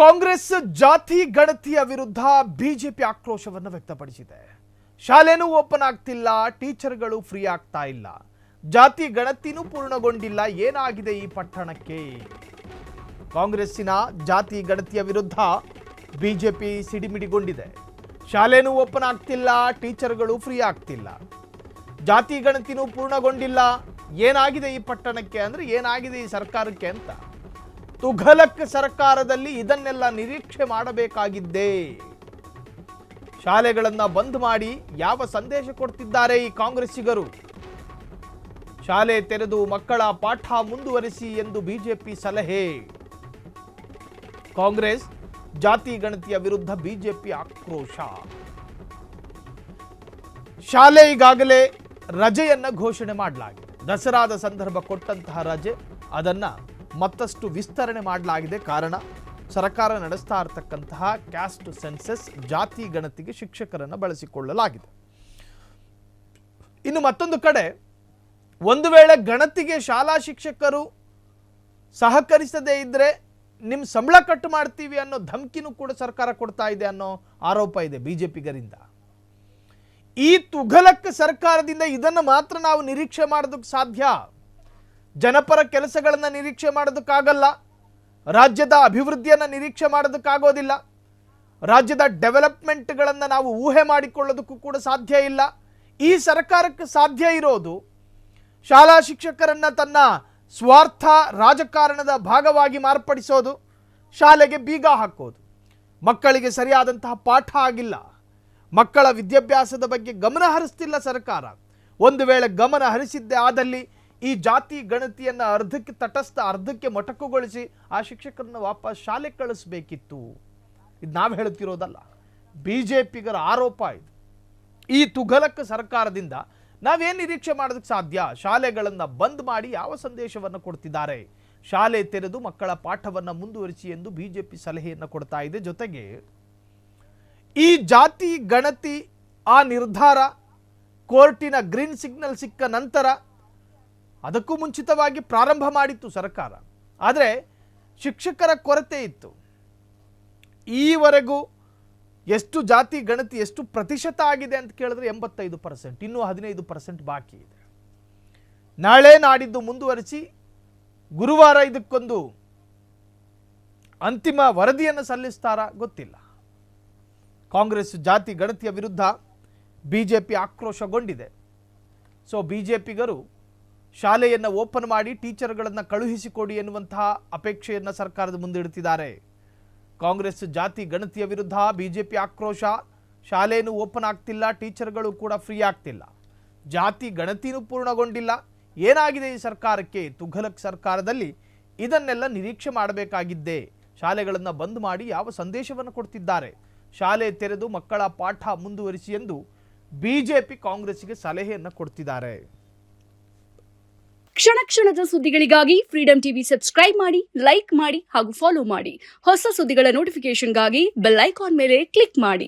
ಕಾಂಗ್ರೆಸ್ ಜಾತಿ ಗಣತಿಯ ವಿರುದ್ಧ ಬಿಜೆಪಿ ಆಕ್ರೋಶವನ್ನು ವ್ಯಕ್ತಪಡಿಸಿದೆ. ಶಾಲೆನೂ ಓಪನ್ ಆಗ್ತಿಲ್ಲ, ಟೀಚರ್ಗಳು ಫ್ರೀ ಆಗ್ತಾ ಇಲ್ಲ, ಜಾತಿ ಗಣತಿನೂ ಪೂರ್ಣಗೊಂಡಿಲ್ಲ, ಏನಾಗಿದೆ ಈ ಪಟ್ಟಣಕ್ಕೆ? ಕಾಂಗ್ರೆಸ್ಸಿನ ಜಾತಿ ಗಣತಿಯ ವಿರುದ್ಧ ಬಿಜೆಪಿ ಸಿಡಿಮಿಡಿಗೊಂಡಿದೆ. ಶಾಲೆನೂ ಓಪನ್ ಆಗ್ತಿಲ್ಲ, ಟೀಚರ್ಗಳು ಫ್ರೀ ಆಗ್ತಿಲ್ಲ, ಜಾತಿ ಗಣತಿನೂ ಪೂರ್ಣಗೊಂಡಿಲ್ಲ, ಏನಾಗಿದೆ ಈ ಪಟ್ಟಣಕ್ಕೆ ಅಂದ್ರೆ ಏನಾಗಿದೆ ಈ ಸರ್ಕಾರಕ್ಕೆ ಅಂತ. ತುಘಲಕ್ ಸರ್ಕಾರದಲ್ಲಿ ಇದನ್ನೆಲ್ಲ ನಿರೀಕ್ಷೆ ಮಾಡಬೇಕಾಗಿದ್ದೇ. ಶಾಲೆಗಳನ್ನ ಬಂದ್ ಮಾಡಿ ಯಾವ ಸಂದೇಶ ಕೊಡ್ತಿದ್ದಾರೆ ಈ ಕಾಂಗ್ರೆಸ್ಸಿಗರು? ಶಾಲೆ ತೆರೆದು ಮಕ್ಕಳ ಪಾಠ ಮುಂದುವರಿಸಿ ಎಂದು ಬಿಜೆಪಿ ಸಲಹೆ. ಕಾಂಗ್ರೆಸ್ ಜಾತಿ ಗಣತಿಯ ವಿರುದ್ಧ ಬಿಜೆಪಿ ಆಕ್ರೋಶ. ಶಾಲೆ ಈಗಾಗಲೇ ರಜೆಯನ್ನ ಘೋಷಣೆ ಮಾಡಲಾಗಿದೆ. ದಸರಾದ ಸಂದರ್ಭ ಕೊಟ್ಟಂತಹ ರಜೆ ಅದನ್ನ ಮತ್ತಷ್ಟು ವಿಸ್ತರಣೆ ಮಾಡಲಾಗಿದೆ. ಕಾರಣ ಸರ್ಕಾರ ನಡೆಸ್ತಾ ಇರತಕ್ಕಂತಹ ಕ್ಯಾಸ್ಟ್ ಸೆನ್ಸಸ್, ಜಾತಿ ಗಣತಿಗೆ ಶಿಕ್ಷಕರನ್ನು ಬಳಸಿಕೊಳ್ಳಲಾಗಿದೆ. ಇನ್ನು ಮತ್ತೊಂದು ಕಡೆ, ಒಂದು ವೇಳೆ ಗಣತಿಗೆ ಶಾಲಾ ಶಿಕ್ಷಕರು ಸಹಕರಿಸದೇ ಇದ್ರೆ ನಿಮ್ಮ ಸಂಬಳ ಕಟ್ ಮಾಡ್ತೀವಿ ಅನ್ನೋ ಧಮಕಿನೂ ಕೂಡ ಸರ್ಕಾರ ಕೊಡ್ತಾ ಇದೆ ಅನ್ನೋ ಆರೋಪ ಇದೆ ಬಿಜೆಪಿಗರಿಂದ. ಈ ತುಘಲಕ್ ಸರ್ಕಾರದಿಂದ ಇದನ್ನು ಮಾತ್ರ ನಾವು ನಿರೀಕ್ಷೆ ಮಾಡೋದಕ್ಕೆ ಸಾಧ್ಯ. ಜನಪರ ಕೆಲಸಗಳನ್ನು ನಿರೀಕ್ಷೆ ಮಾಡೋದಕ್ಕಾಗಲ್ಲ, ರಾಜ್ಯದ ಅಭಿವೃದ್ಧಿಯನ್ನು ನಿರೀಕ್ಷೆ ಮಾಡೋದಕ್ಕಾಗೋದಿಲ್ಲ, ರಾಜ್ಯದ ಡೆವಲಪ್ಮೆಂಟ್ಗಳನ್ನು ನಾವು ಊಹೆ ಮಾಡಿಕೊಳ್ಳೋದಕ್ಕೂ ಕೂಡ ಸಾಧ್ಯ ಇಲ್ಲ. ಈ ಸರ್ಕಾರಕ್ಕೆ ಸಾಧ್ಯ ಇರೋದು ಶಾಲಾ ಶಿಕ್ಷಕರನ್ನ ತನ್ನ ಸ್ವಾರ್ಥ ರಾಜಕಾರಣದ ಭಾಗವಾಗಿ ಮಾರ್ಪಡಿಸೋದು, ಶಾಲೆಗೆ ಬೀಗ ಹಾಕೋದು, ಮಕ್ಕಳಿಗೆ ಸರಿಯಾದಂತಹ ಪಾಠ ಆಗಿಲ್ಲ, ಮಕ್ಕಳ ವಿದ್ಯಾಭ್ಯಾಸದ ಬಗ್ಗೆ ಗಮನ ಹರಿಸ್ತಿಲ್ಲ ಸರ್ಕಾರ. ಒಂದು ವೇಳೆ ಗಮನ ಹರಿಸಿದ್ದೇ ಆದಲ್ಲಿ ಈ ಜಾತಿ ಗಣತಿಯನ್ನು ಅರ್ಧಕ್ಕೆ ತಟಸ್ಥ, ಅರ್ಧಕ್ಕೆ ಮೊಟಕುಗೊಳಿಸಿ ಆ ಶಿಕ್ಷಕರನ್ನ ವಾಪಸ್ ಶಾಲೆ ಕಳಿಸ್ಬೇಕಿತ್ತು. ಇದು ನಾವು ಹೇಳುತ್ತಿರೋದಲ್ಲ, ಬಿಜೆಪಿಗರ ಆರೋಪ ಇದು. ಈ ತುಘಲಕ್ ಸರ್ಕಾರದಿಂದ ನಾವೇನು ನಿರೀಕ್ಷೆ ಮಾಡೋದಕ್ಕೆ ಸಾಧ್ಯ? ಶಾಲೆಗಳನ್ನು ಬಂದ್ ಮಾಡಿ ಯಾವ ಸಂದೇಶವನ್ನು ಕೊಡ್ತಿದ್ದಾರೆ? ಶಾಲೆ ತೆರೆದು ಮಕ್ಕಳ ಪಾಠವನ್ನು ಮುಂದುವರಿಸಿ ಎಂದು ಬಿಜೆಪಿ ಸಲಹೆಯನ್ನು ಕೊಡ್ತಾ ಇದೆ. ಜೊತೆಗೆ ಈ ಜಾತಿ ಗಣತಿ ಆ ನಿರ್ಧಾರ ಕೋರ್ಟಿನ ಗ್ರೀನ್ ಸಿಗ್ನಲ್ ಸಿಕ್ಕ ನಂತರ ಅದಕ್ಕೂ ಮುಂಚಿತವಾಗಿ ಪ್ರಾರಂಭ ಮಾಡಿತ್ತು ಸರ್ಕಾರ. ಆದರೆ ಶಿಕ್ಷಕರ ಕೊರತೆ ಇತ್ತು. ಈವರೆಗೂ ಎಷ್ಟು ಜಾತಿ ಗಣತಿ ಎಷ್ಟು ಪ್ರತಿಶತ ಆಗಿದೆ ಅಂತ ಕೇಳಿದ್ರೆ 85%, ಇನ್ನೂ 15% ಬಾಕಿ ಇದೆ. ನಾಳೆ ನಾಡಿದ್ದು ಮುಂದುವರಿಸಿ ಗುರುವಾರ ಇದಕ್ಕೊಂದು ಅಂತಿಮ ವರದಿಯನ್ನು ಸಲ್ಲಿಸ್ತಾರಾ ಗೊತ್ತಿಲ್ಲ. ಕಾಂಗ್ರೆಸ್ ಜಾತಿ ಗಣತಿಯ ವಿರುದ್ಧ ಬಿಜೆಪಿ ಆಕ್ರೋಶಗೊಂಡಿದೆ. ಸೊ ಬಿಜೆಪಿಗರು ಶಾಲೆಯನ್ನು ಓಪನ್ ಮಾಡಿ ಟೀಚರ್ಗಳನ್ನು ಕಳುಹಿಸಿಕೊಡಿ ಎನ್ನುವಂತಹ ಅಪೇಕ್ಷೆಯನ್ನು ಸರ್ಕಾರದ ಮುಂದಿಡುತ್ತಿದ್ದಾರೆ. ಕಾಂಗ್ರೆಸ್ ಜಾತಿ ಗಣತಿಯ ವಿರುದ್ಧ ಬಿಜೆಪಿ ಆಕ್ರೋಶ. ಶಾಲೆನೂ ಓಪನ್ ಆಗ್ತಿಲ್ಲ, ಟೀಚರ್ಗಳು ಕೂಡ ಫ್ರೀ ಆಗ್ತಿಲ್ಲ, ಜಾತಿ ಗಣತಿನೂ ಪೂರ್ಣಗೊಂಡಿಲ್ಲ, ಏನಾಗಿದೆ ಈ ಸರ್ಕಾರಕ್ಕೆ? ತುಘಲಕ್ ಸರ್ಕಾರದಲ್ಲಿ ಇದನ್ನೆಲ್ಲ ನಿರೀಕ್ಷೆ ಮಾಡಬೇಕಾಗಿದ್ದೇ. ಶಾಲೆಗಳನ್ನು ಬಂದ್ ಮಾಡಿ ಯಾವ ಸಂದೇಶವನ್ನು ಕೊಡ್ತಿದ್ದಾರೆ? ಶಾಲೆ ತೆರೆದು ಮಕ್ಕಳ ಪಾಠ ಮುಂದುವರಿಸಿ ಎಂದು ಬಿಜೆಪಿ ಕಾಂಗ್ರೆಸ್ಗೆ ಸಲಹೆಯನ್ನು ಕೊಡ್ತಿದ್ದಾರೆ. ಕ್ಷಣ ಕ್ಷಣದ ಸುದ್ದಿಗಳಿಗಾಗಿ ಫ್ರೀಡಂ ಟಿವಿ ಸಬ್ಸ್ಕ್ರೈಬ್ ಮಾಡಿ, ಲೈಕ್ ಮಾಡಿ ಹಾಗೂ ಫಾಲೋ ಮಾಡಿ. ಹೊಸ ಸುದ್ದಿಗಳ ನೋಟಿಫಿಕೇಶನ್ಗಾಗಿ ಬೆಲ್ ಐಕಾನ್ ಮೇಲೆ ಕ್ಲಿಕ್ ಮಾಡಿ.